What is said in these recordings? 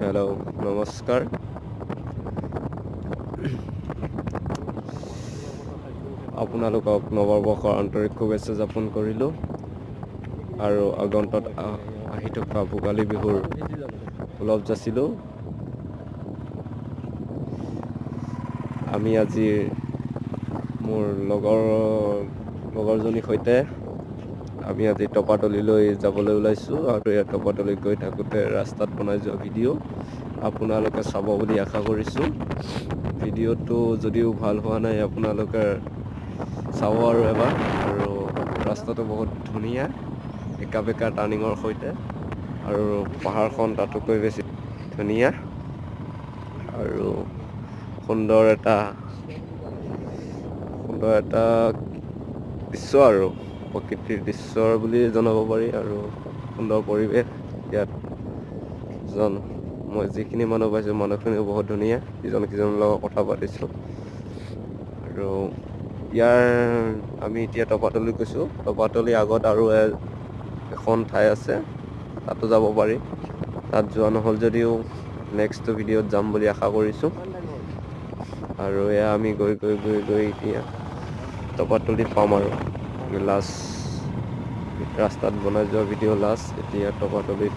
Hello' নমস্কাৰ। আপোনালোকক নৱবৰ্ষৰ আন্তৰিক শুভেচ্ছা জ্ঞাপন কৰিলোঁ আৰু আগন্তুক আহি থকা ভোগালী বিহুৰ সুলভ যাচিলোঁ। আমি আজি মোৰ লগৰজনীৰ সৈতে আমি আজি টপাতলিলৈ যাবলৈ ওলাইছোঁ আৰু এই টপাতলি গৈ থাকোঁতে ৰাস্তাত বনাই যোৱা ভিডিঅ' আপোনালোকে চাব বুলি আশা কৰিছোঁ। ভিডিঅ'টো যদিও ভাল হোৱা নাই আপোনালোকে চাব আৰু এবাৰ। আৰু ৰাস্তাটো বহুত ধুনীয়া, একা বেকা টাৰ্ণিঙৰ সৈতে, আৰু পাহাৰখন তাতোকৈ বেছি ধুনীয়া আৰু সুন্দৰ এটা দৃশ্য আৰু প্ৰকৃতিৰ দৃশ্য বুলি জনাব পাৰি। আৰু সুন্দৰ পৰিৱেশ ইয়াত। মই যিখিনি মানুহ পাইছোঁ মানুহখিনিও বহুত ধুনীয়া, ইজন সিজনৰ লগত কথা পাতিছোঁ। আৰু আমি এতিয়া টপাতলি গৈছোঁ। টপাতলিৰ আগত আৰু এখন ঠাই আছে, তাতো যাব পাৰি। তাত যোৱা নহ'ল যদিও নেক্সট ভিডিঅ'ত যাম বুলি আশা কৰিছোঁ। আৰু এয়া আমি গৈ এতিয়া টপাতলি পাম আৰু লাষ্ট ৰাস্তাত বনাই যোৱা ভিডিঅ' লাষ্ট। এতিয়া টপাতলিত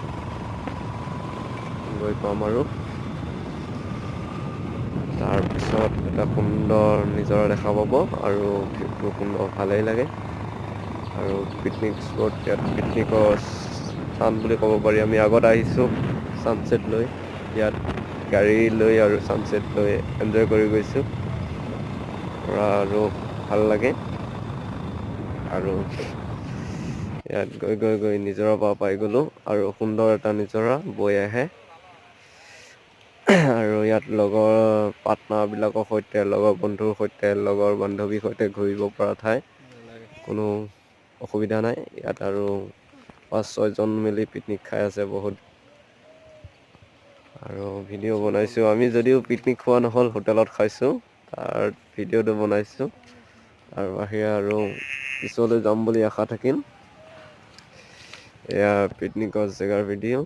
গৈ পাম আৰু তাৰপিছত এটা সুন্দৰ নিজৰা দেখা পাব আৰু ভিউটো সুন্দৰ ভালেই লাগে। আৰু পিকনিক স্পট, ইয়াত পিকনিকৰ স্থান বুলি ক'ব পাৰি। আমি আগত আহিছোঁ ছানছেট লৈ, ইয়াত গাড়ী লৈ আৰু ছানছেট লৈ এনজয় কৰি গৈছোঁ আৰু ভাল লাগে। আৰু ইয়াত গৈ নিজৰা পাই গ'লোঁ আৰু সুন্দৰ এটা নিজৰা বৈ আহে। আৰু ইয়াত লগৰ পাৰ্টনাৰবিলাকৰ সৈতে, লগৰ বন্ধুৰ সৈতে, লগৰ বান্ধৱীৰ সৈতে ঘূৰিব পৰা ঠাই, কোনো অসুবিধা নাই ইয়াত। আৰু 5-6জন মিলি পিকনিক খাই আছে বহুত। আৰু ভিডিঅ' বনাইছোঁ আমি, যদিও পিকনিক খোৱা নহ'ল, হোটেলত খাইছোঁ, তাৰ ভিডিঅ'টো বনাইছোঁ। তাৰ বাহিৰে আৰু পিছলৈ যাম বুলি আশা থাকিল। এয়া পিকনিকৰ জেগাৰ ভিডিঅ'।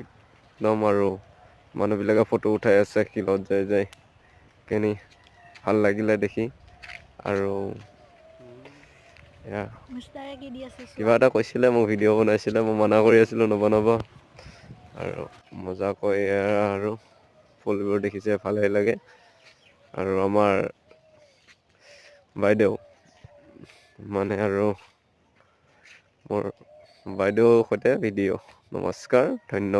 একদম আৰু মানুহবিলাকে ফটো উঠাই আছে শিলত যাই কেনি ভাল লাগিলে দেখি। আৰু এয়া কিবা এটা কৈছিলে, মোক ভিডিঅ' বনাইছিলে, মই মানা কৰি আছিলোঁ নবনাব। আৰু মজাকৈ আৰু ফুলবোৰ দেখিছে ভালেই লাগে। আৰু আমাৰ বাইদেউ আৰু মোৰ বাইদেউৰ সৈতে ভিডিঅ'। নমস্কাৰ, ধন্যবাদ।